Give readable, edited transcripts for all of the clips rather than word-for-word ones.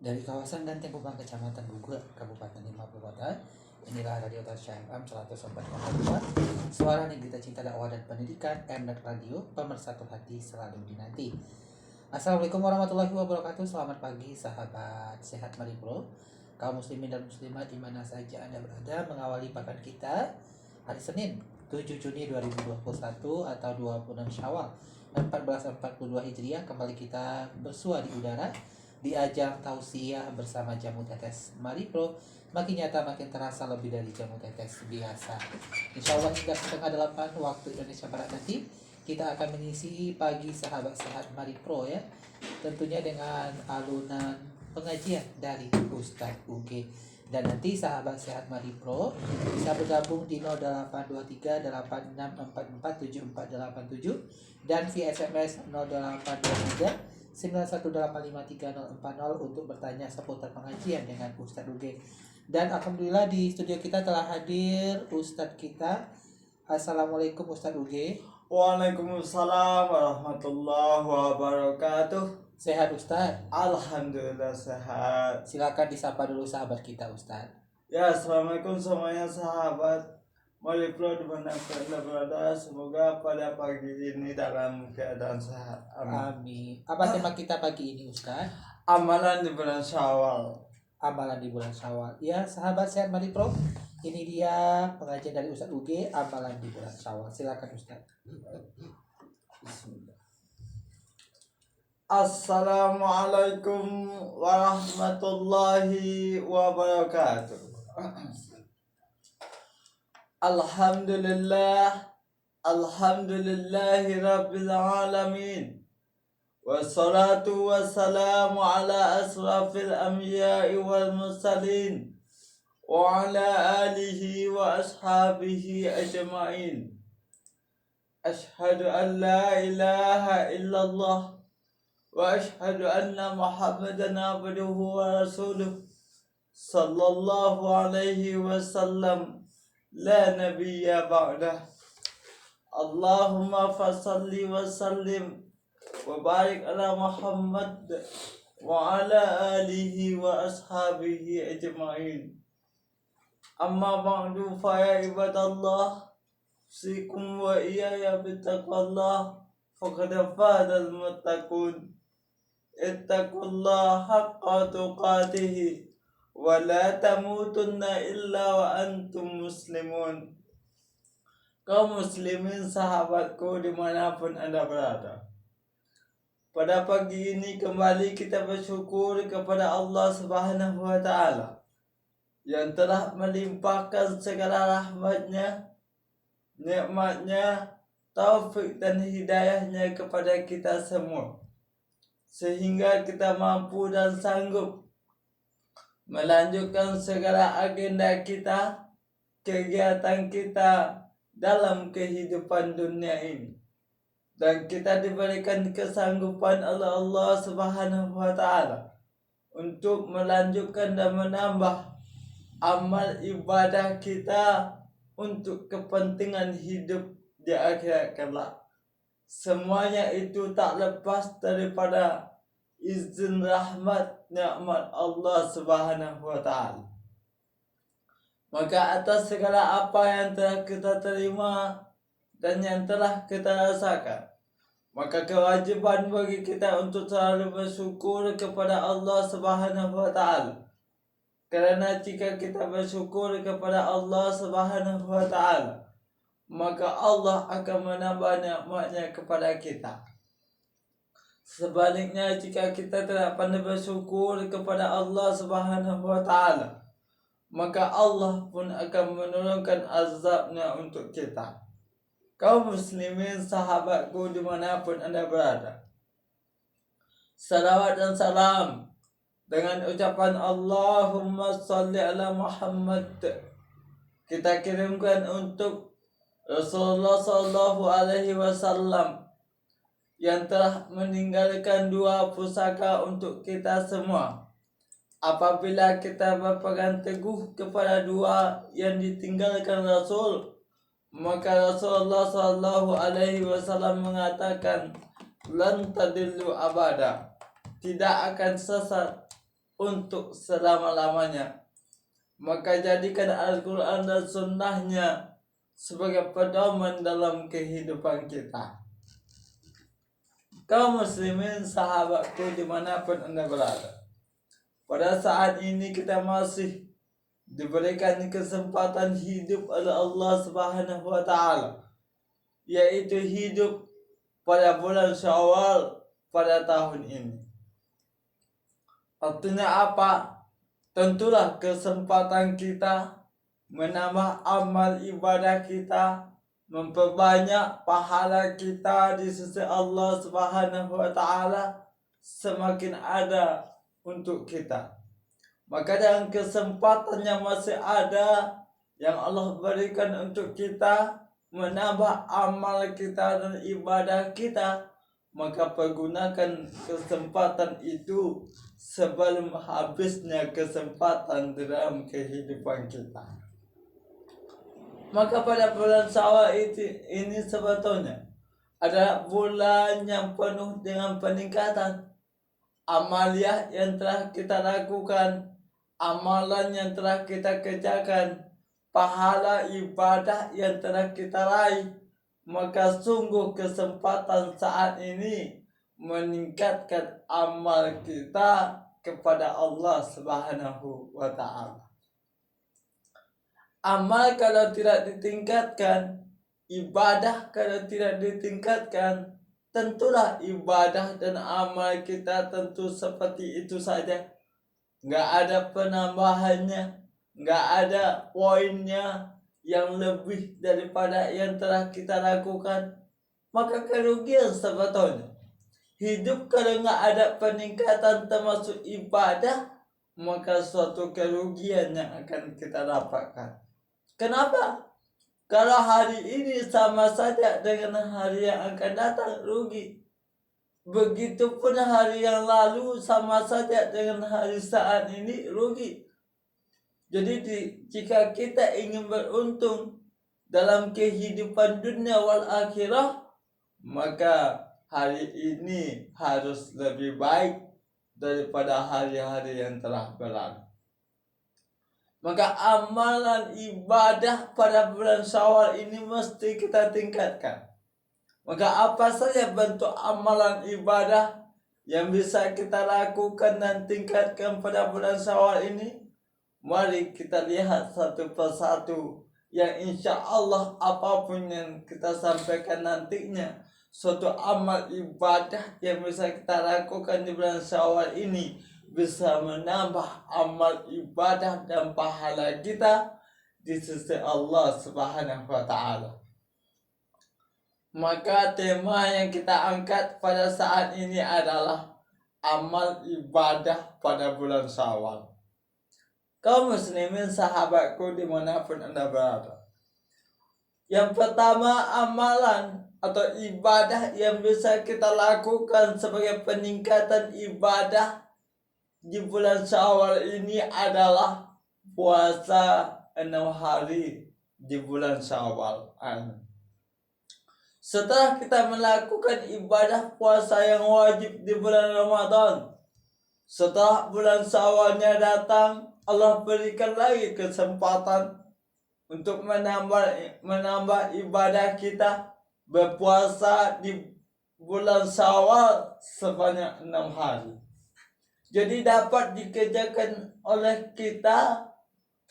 Dari kawasan Ganteng Kupang, Kecamatan Bogor, Kabupaten 50 Kota, inilah Radio Tasya FM 104,2, suara Negrita Cinta Dakwah dan Pendidikan, Mnet Radio, pemersatu hati selalu dinanti. Assalamualaikum warahmatullahi wabarakatuh. Selamat pagi sahabat sehat Mari Bro, kaum muslimin dan muslimat dimana saja Anda berada, mengawali pekan kita hari Senin 7 Juni 2021 atau 26 Syawal 1442 Hijriah. Kembali kita bersua di udara di ajang tausiah bersama jamu tetes Mari Pro, makin nyata makin terasa lebih dari jamu tetes biasa. Insya Allah hingga setengah 8 waktu Indonesia Barat nanti kita akan mengisi pagi sahabat sehat Mari Pro ya, tentunya dengan alunan pengajian dari Ustadz UG. Dan nanti sahabat sehat Mari Pro bisa bergabung di 0823 86447487 dan via SMS 0823 918534040 untuk bertanya seputar pengajian dengan Ustadz Uge. Dan alhamdulillah di studio kita telah hadir Ustadz kita. Assalamualaikum Ustadz Uge. Waalaikumsalam warahmatullahi wabarakatuh. Sehat Ustadz? Alhamdulillah sehat. Silakan disapa dulu sahabat kita Ustadz. Ya, assalamualaikum semuanya sahabat Mari Pro dimanapun Anda berada. Semoga pada pagi ini dalam keadaan sehat. Amin. Apa tema kita pagi ini Ustadz? Amalan di bulan Syawal. Amalan di bulan Syawal. Ya sahabat sehat Mari Pro, ini dia pengajian dari Ustadz UG, amalan di bulan Syawal. Silakan Ustadz. Bismillah. Assalamualaikum warahmatullahi wabarakatuh. Alhamdulillahi rabbil alamin. Wassalatu wassalamu ala asrafil anbiya'i wal mursalin wa ala alihi wa ashabihi ajma'in. Ashhadu an la ilaha illallah wa ashhadu anna Muhammadan abduhu wa rasuluh sallallahu alaihi wasallam la nabiyya ba'dah. Allahumma fasalli wa sallim wa barik ala Muhammad wa ala alihi wa ashabihi ajma'in. Amma ba'du fa ya ibadallah, usikum wa iyaya bittaqwallah, faqad fazal muttaqun. Ittaqullaha haqqa tuqatih wa la tamutunna illa wa antum muslimun. Kaum muslimin sahabatku dimanapun Anda berada, pada pagi ini kembali kita bersyukur kepada Allah Subhanahu wa Ta'ala yang telah melimpahkan segala rahmatnya, nikmatnya, taufik dan hidayahnya kepada kita semua, sehingga kita mampu dan sanggup melanjutkan segala agenda kita, kegiatan kita dalam kehidupan dunia ini. Dan kita diberikan kesanggupan oleh Allah Subhanahu wa Ta'ala untuk melanjutkan dan menambah amal ibadah kita untuk kepentingan hidup di akhirat kelak. Semuanya itu tak lepas daripada izin rahmat nikmat Allah Subhanahu wa Ta'ala. Maka atas segala apa yang telah kita terima dan yang telah kita rasakan, maka kewajiban bagi kita untuk selalu bersyukur kepada Allah Subhanahu wa Ta'ala. Kerana jika kita bersyukur kepada Allah Subhanahu wa Ta'ala, maka Allah akan menambah nikmatnya kepada kita. Sebaliknya, jika kita tidak pandai bersyukur kepada Allah Subhanahu wa Ta'ala, maka Allah pun akan menurunkan azabnya untuk kita. Kaum muslimin sahabatku dimanapun Anda berada, salawat dan salam dengan ucapan Allahumma salli ala Muhammad kita kirimkan untuk Rasulullah sallallahu alaihi wasallam yang telah meninggalkan dua pusaka untuk kita semua. Apabila kita berpegang teguh kepada dua yang ditinggalkan Rasul, maka Rasulullah sallallahu alaihi wasallam mengatakan, lan tadillu abada, tidak akan sesat untuk selama-lamanya. Maka jadikan Al-Quran dan Sunnahnya sebagai pedoman dalam kehidupan kita. Kaum muslimin, sahabatku dimanapun Anda berada, pada saat ini kita masih diberikan kesempatan hidup oleh Allah Subhanahu wa Ta'ala, yaitu hidup pada bulan Syawal pada tahun ini. Artinya apa? Tentulah kesempatan kita menambah amal ibadah kita, memperbanyak pahala kita di sisi Allah Subhanahu wa Ta'ala semakin ada untuk kita. Maka dengan kesempatan yang masih ada yang Allah berikan untuk kita menambah amal kita dan ibadah kita, maka pergunakan kesempatan itu sebelum habisnya kesempatan dalam kehidupan kita. Maka pada bulan Syawal ini sebetulnya adalah bulan yang penuh dengan peningkatan amaliyah yang telah kita lakukan, amalan yang telah kita kerjakan, pahala ibadah yang telah kita raih. Maka sungguh kesempatan saat ini meningkatkan amal kita kepada Allah Subhanahu wa Ta'ala. Amal kalau tidak ditingkatkan, ibadah kalau tidak ditingkatkan, tentulah ibadah dan amal kita tentu seperti itu saja. Nggak ada penambahannya, nggak ada poinnya yang lebih daripada yang telah kita lakukan. Maka kerugian sebetulnya. Hidup kalau nggak ada peningkatan termasuk ibadah, maka suatu kerugian yang akan kita dapatkan. Kenapa? Kalau hari ini sama saja dengan hari yang akan datang, rugi. Begitupun hari yang lalu sama saja dengan hari saat ini, rugi. Jadi jika kita ingin beruntung dalam kehidupan dunia wal akhirah, maka hari ini harus lebih baik daripada hari-hari yang telah berlalu. Maka amalan ibadah pada bulan Syawal ini mesti kita tingkatkan. Maka apa saja bentuk amalan ibadah yang bisa kita lakukan dan tingkatkan pada bulan Syawal ini? Mari kita lihat satu persatu, yang insya Allah apapun yang kita sampaikan nantinya, suatu amal ibadah yang bisa kita lakukan di bulan Syawal ini bisa menambah amal ibadah dan pahala kita di sisi Allah Subhanahu wa Ta'ala. Maka tema yang kita angkat pada saat ini adalah amal ibadah pada bulan Syawal. Kaum muslimin, sahabatku dimanapun Anda berada, yang pertama, amalan atau ibadah yang bisa kita lakukan sebagai peningkatan ibadah di bulan Syawal ini adalah puasa 6 hari di bulan Syawal. Setelah kita melakukan ibadah puasa yang wajib di bulan Ramadan, setelah bulan Syawalnya datang, Allah berikan lagi kesempatan untuk menambah ibadah kita, berpuasa di bulan Syawal sebanyak 6 hari. Jadi dapat dikerjakan oleh kita,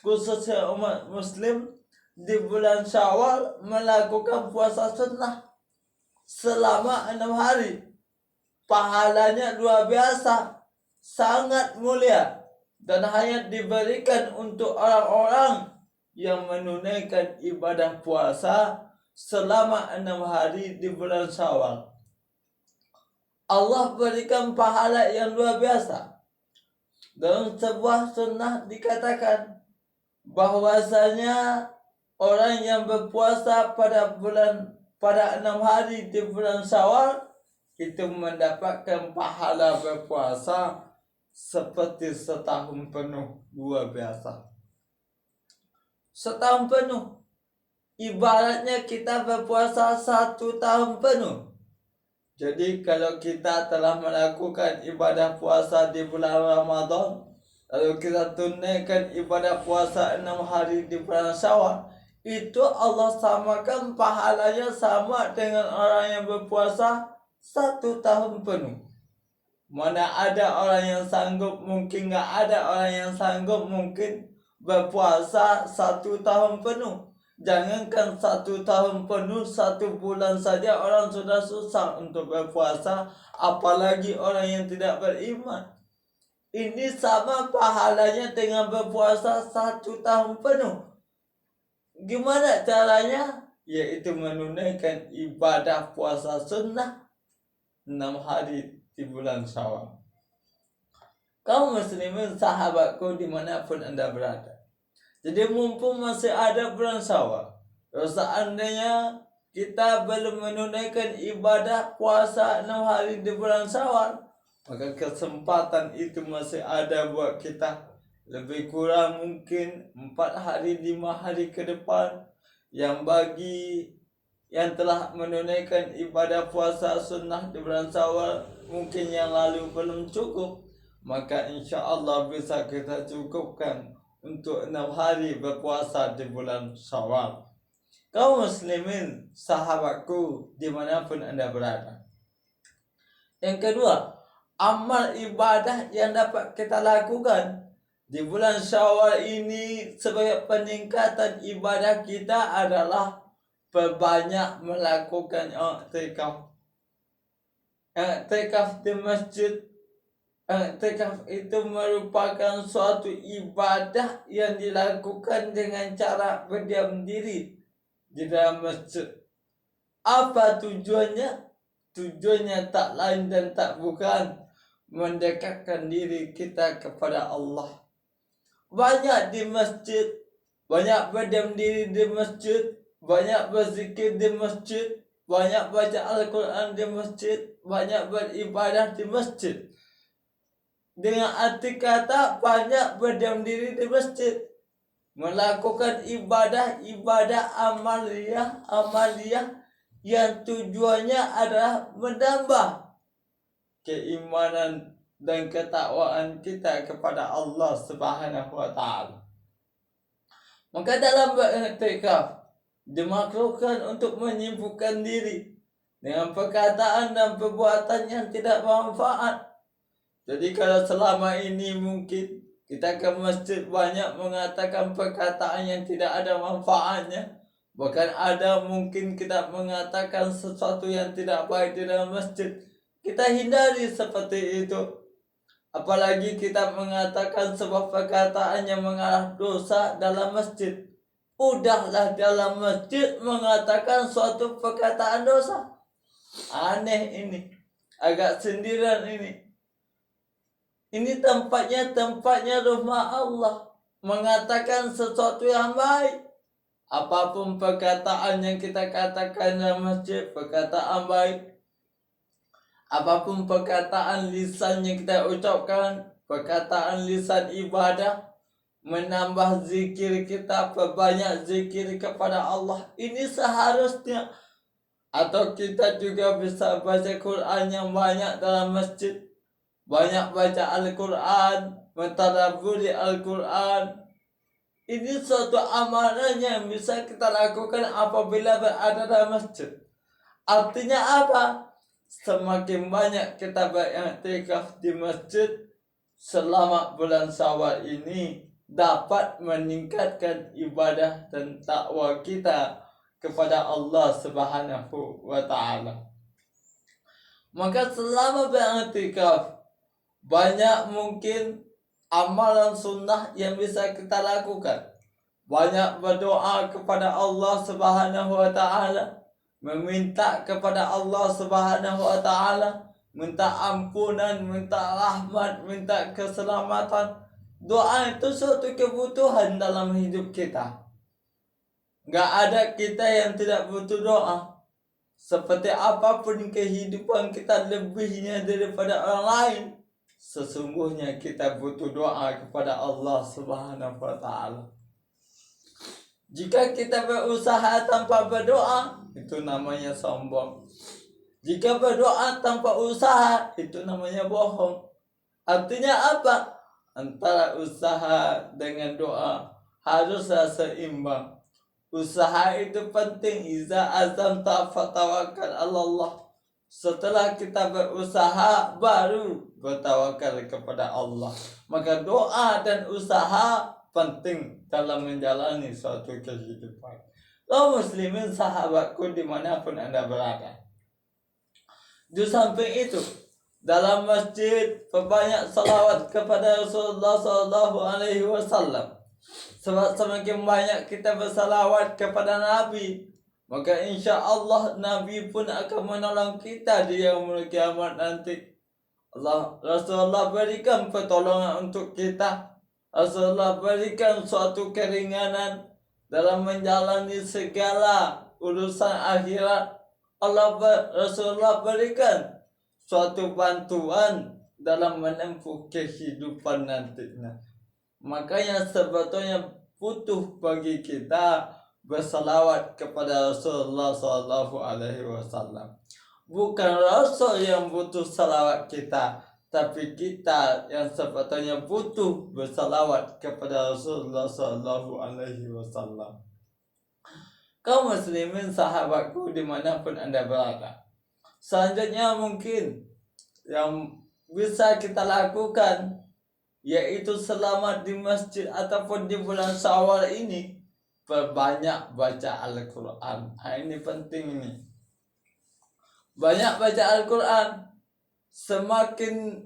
khususnya umat muslim, di bulan Syawal melakukan puasa sunnah selama 6 hari. Pahalanya luar biasa, sangat mulia, dan hanya diberikan untuk orang-orang yang menunaikan ibadah puasa selama 6 hari di bulan Syawal. Allah berikan pahala yang luar biasa. Dalam sebuah sunnah dikatakan bahwasanya orang yang berpuasa pada 6 hari di bulan Syawal itu mendapatkan pahala berpuasa seperti setahun penuh. Luar biasa. Setahun penuh, ibaratnya kita berpuasa 1 tahun penuh. Jadi kalau kita telah melakukan ibadah puasa di bulan Ramadan lalu kita tunaikan ibadah puasa 6 hari di bulan Syawal, itu Allah samakan pahalanya sama dengan orang yang berpuasa 1 tahun penuh. Mana ada orang yang sanggup, mungkin nggak ada orang yang sanggup mungkin berpuasa 1 tahun penuh. Jangankan 1 tahun penuh, 1 bulan saja orang sudah susah untuk berpuasa, apalagi orang yang tidak beriman. Ini sama pahalanya dengan berpuasa 1 tahun penuh. Gimana caranya? Yaitu menunaikan ibadah puasa sunnah 6 hari di bulan Syawal. Kaum muslimin sahabatku dimanapun anda berada, jadi mumpung masih ada bulan Syawal, seandainya kita belum menunaikan ibadah puasa 6 hari di bulan Syawal, maka kesempatan itu masih ada buat kita. Lebih kurang mungkin 4 hari 5 hari ke depan, yang bagi yang telah menunaikan ibadah puasa sunnah di bulan Syawal mungkin yang lalu belum cukup, maka insya Allah bisa kita cukupkan untuk 6 hari berpuasa di bulan Syawal. Kaum muslimin sahabatku dimanapun anda berada, yang kedua, amal ibadah yang dapat kita lakukan di bulan Syawal ini sebagai peningkatan ibadah kita adalah perbanyak melakukan i'tikaf. I'tikaf di masjid. I'tikaf itu merupakan suatu ibadah yang dilakukan dengan cara berdiam diri di dalam masjid. Apa tujuannya? Tujuannya tak lain dan tak bukan mendekatkan diri kita kepada Allah. Banyak di masjid, banyak berdiam diri di masjid, banyak berzikir di masjid, banyak baca Al-Quran di masjid, banyak beribadah di masjid. Dengan arti kata banyak berdiam diri di masjid, melakukan ibadah amaliyah yang tujuannya adalah menambah keimanan dan ketakwaan kita kepada Allah Subhanahu wa taala. Maka dalam beriktikaf dimaksudkan untuk menyibukkan diri dengan perkataan dan perbuatan yang tidak bermanfaat. Jadi kalau selama ini mungkin kita ke masjid banyak mengatakan perkataan yang tidak ada manfaatnya, bahkan ada mungkin kita mengatakan sesuatu yang tidak baik di dalam masjid, kita hindari seperti itu. Apalagi kita mengatakan sebuah perkataan yang mengarah dosa dalam masjid. Udahlah dalam masjid mengatakan suatu perkataan dosa. Aneh ini. Agak sindiran ini. Ini tempatnya rumah Allah. Mengatakan sesuatu yang baik. Apapun perkataan yang kita katakan dalam masjid, perkataan baik. Apapun perkataan lisan yang kita ucapkan, perkataan lisan ibadah, menambah zikir kita, perbanyak zikir kepada Allah. Ini seharusnya. Atau kita juga bisa baca Quran yang banyak dalam masjid. Banyak baca Al-Quran, mentadabburi Al-Quran. Ini suatu amalan yang bisa kita lakukan apabila berada dalam masjid. Artinya apa? Semakin banyak kita beriktikaf di masjid selama bulan Syawal ini dapat meningkatkan ibadah dan takwa kita kepada Allah Subhanahu wa taala. Maka selama beriktikaf banyak mungkin amalan sunnah yang bisa kita lakukan. Banyak berdoa kepada Allah Subhanahu wa taala, meminta kepada Allah Subhanahu wa taala, minta ampunan, minta rahmat, minta keselamatan. Doa itu suatu kebutuhan dalam hidup kita. Gak ada kita yang tidak butuh doa. Seperti apapun kehidupan kita lebihnya daripada orang lain, sesungguhnya kita butuh doa kepada Allah Subhanahu wa taala. Jika kita berusaha tanpa berdoa, itu namanya sombong. Jika berdoa tanpa usaha, itu namanya bohong. Artinya apa? antara usaha dengan doa haruslah seimbang. Usaha itu penting. Iza azamta fatawakkal 'alallah. Setelah kita berusaha baru bertawakal kepada Allah. Maka doa dan usaha penting dalam menjalani suatu kehidupan. Kaum muslimin sahabatku dimanapun Anda berada. Di samping itu, dalam masjid perbanyak salawat kepada Rasulullah SAW. Sebab semakin banyak kita bersalawat kepada Nabi, maka insya Allah Nabi pun akan menolong kita di yaumul kiamat nanti. Rasulullah berikan pertolongan untuk kita. Rasulullah berikan suatu keringanan dalam menjalani segala urusan akhirat. Rasulullah berikan suatu bantuan dalam menempuh kehidupan nantinya. Makanya sebetulnya butuh bagi kita bersalawat kepada Rasulullah SAW. Bukan Rasul yang butuh salawat kita, tapi kita yang sebetulnya butuh bersalawat kepada Rasulullah SAW. Kaum muslimin sahabatku dimanapun Anda berada. Selanjutnya mungkin yang bisa kita lakukan yaitu selamat di masjid ataupun di bulan Syawal ini, perbanyak baca Al-Quran. Ini penting ini. Banyak baca Al-Quran. Semakin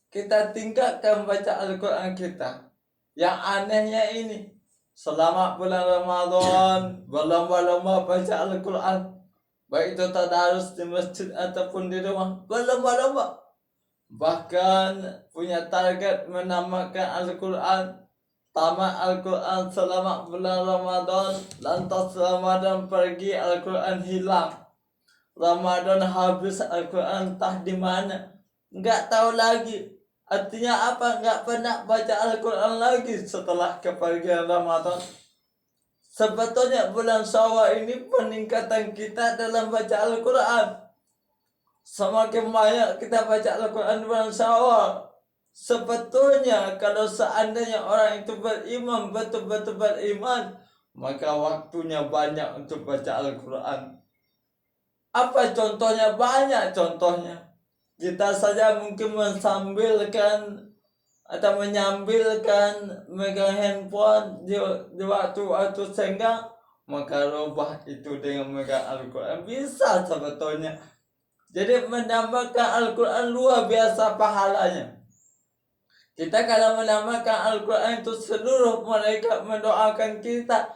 kita tingkatkan baca Al-Quran kita. Yang anehnya ini, selama bulan Ramadan berlomba-lomba baca Al-Quran. Baik itu tadarus di masjid ataupun di rumah, berlomba-lomba. Bahkan punya target menamakan Al-Quran, tamat Al-Quran selama bulan Ramadan, lantas Ramadan pergi Al-Quran hilang. Ramadan habis Al-Quran entah di mana, nggak tahu lagi. Artinya apa? Nggak pernah baca Al-Quran lagi setelah kepergian Ramadan. Sebetulnya bulan Syawal ini peningkatan kita dalam baca Al-Quran. Semakin banyak kita baca Al-Quran di bulan Syawal. Sebetulnya kalau seandainya orang itu beriman, betul-betul beriman, maka waktunya banyak untuk baca Al-Quran. Apa contohnya? Banyak contohnya. Kita saja mungkin mensambilkan atau menyambilkan megang handphone di waktu-waktu senggang, maka rubah itu dengan megang Al-Quran. Bisa sebetulnya. Jadi menambahkan Al-Quran luar biasa pahalanya. Kita kalau menambahkan Al-Quran itu seluruh malaikat mendoakan kita.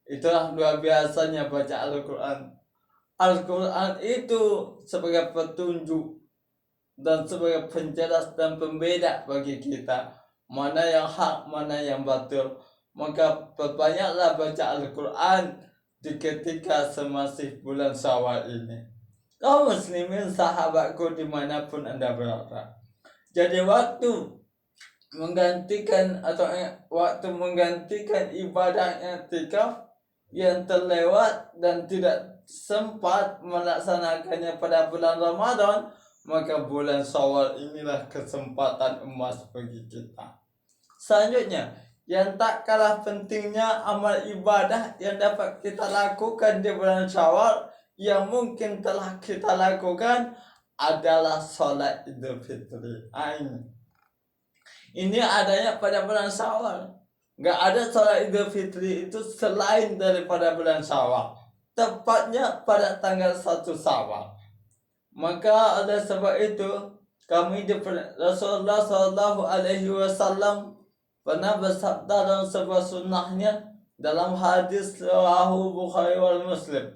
Itulah luar biasanya baca Al-Quran. Al-Quran itu sebagai petunjuk dan sebagai penjelas dan pembeda bagi kita. Mana yang hak, mana yang batil. Maka perbanyaklah baca Al-Quran di ketika semasih bulan Syawal ini. Kaum muslimin sahabatku dimanapun Anda berada. Jadi waktu menggantikan ibadah i'tikaf yang terlewat dan tidak sempat melaksanakannya pada bulan Ramadan, maka bulan Syawal inilah kesempatan emas bagi kita. Selanjutnya, yang tak kalah pentingnya amal ibadah yang dapat kita lakukan di bulan Syawal yang mungkin telah kita lakukan adalah sholat Idul Fitri. Ini adanya pada bulan Syawal. Nggak ada sholat Idul Fitri itu selain daripada bulan Syawal. Tepatnya pada tanggal 1 Syawal. Maka oleh sebab itu kami Rasulullah SAW pernah bersabda dalam sebuah sunnahnya dalam hadis rawahu Bukhari wal Muslim.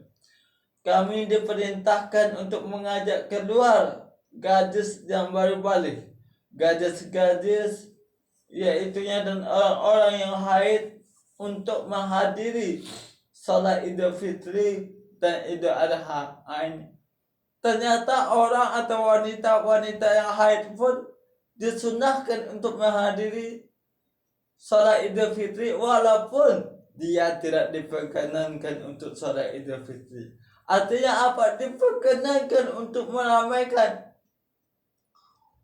Kami diperintahkan untuk mengajak keluar gadis yang baru balik, gadis-gadis yaitunya dan orang-orang yang haid untuk menghadiri salat Idul Fitri dan Idul Adha. Ternyata orang atau wanita-wanita yang haid pun disunahkan untuk menghadiri salat Idul Fitri walaupun dia tidak diperkenankan untuk salat Idul Fitri. Artinya apa? Diperkenankan untuk meramaikan,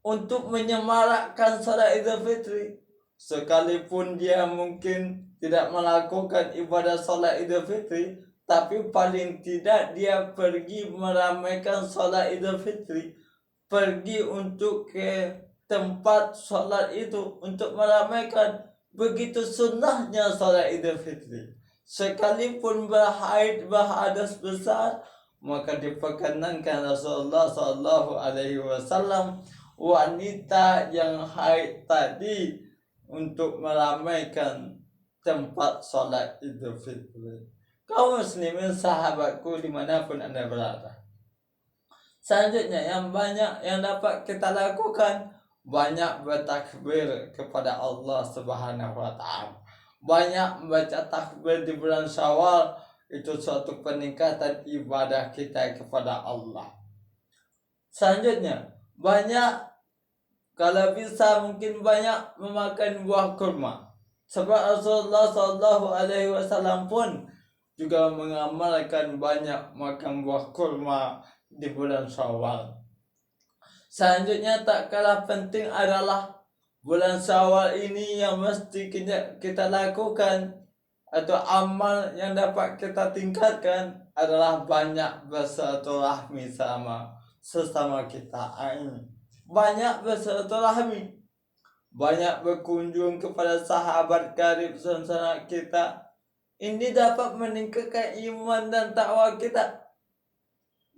untuk menyemarakkan salat Idul Fitri. sekalipun dia mungkin tidak melakukan ibadah sholat Idul Fitri, tapi paling tidak dia pergi meramaikan sholat Idul Fitri, pergi untuk ke tempat sholat itu untuk meramaikan. Begitu sunnahnya sholat Idul Fitri. Sekalipun berhaid berhadas besar, maka diperkenankan Rasulullah SAW wanita yang haid tadi untuk meramaikan tempat sholat Idul Fitri. Kaum muslimin sahabatku dimanapun anda berada, selanjutnya yang banyak yang dapat kita lakukan, banyak bertakbir kepada Allah Subhanahu wa Ta'ala. Banyak membaca takbir di bulan Syawal, itu suatu peningkatan ibadah kita kepada Allah. Selanjutnya, banyak, kalau bisa mungkin banyak memakan buah kurma. Sebab Rasulullah SAW pun juga mengamalkan banyak makan buah kurma di bulan Syawal. Selanjutnya tak kalah penting adalah bulan Syawal ini yang mesti kita lakukan atau amal yang dapat kita tingkatkan adalah banyak bersilaturahmi sama sesama kita. Banyak bersilaturahmi, banyak berkunjung kepada sahabat karib sanak kita. Ini dapat meningkatkan iman dan takwa kita.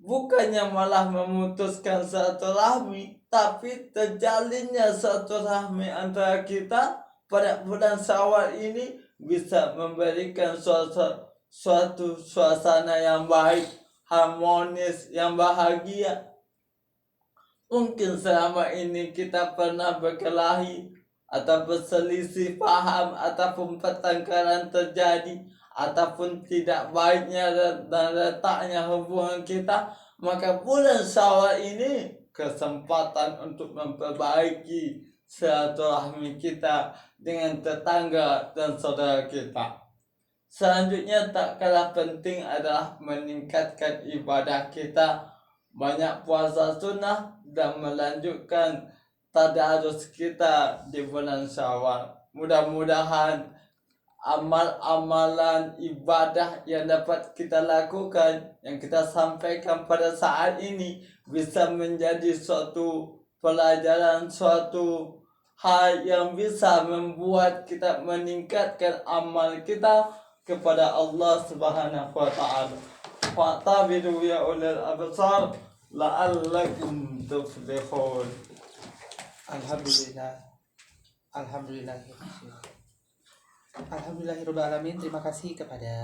Bukannya malah memutuskan silaturahmi, tapi terjalinnya silaturahmi antara kita pada bulan Syawal ini bisa memberikan suatu suasana yang baik, harmonis, yang bahagia. Mungkin selama ini kita pernah berkelahi atau berselisih paham ataupun pertengkaran terjadi ataupun tidak baiknya dan letaknya hubungan kita, maka bulan Syawal ini kesempatan untuk memperbaiki silaturahmi kita dengan tetangga dan saudara kita. Selanjutnya tak kalah penting adalah meningkatkan ibadah kita, banyak puasa sunnah dan melanjutkan tadarus kita di bulan Syawal. Mudah-mudahan amal-amalan ibadah yang dapat kita lakukan, yang kita sampaikan pada saat ini, bisa menjadi suatu pelajaran, suatu hal yang bisa membuat kita meningkatkan amal kita kepada Allah Subhanahu wa Ta'ala. Fa'tabiru ya ulil absar la'allakum tuflihun. Alhamdulillahirabbil alamin. Terima kasih kepada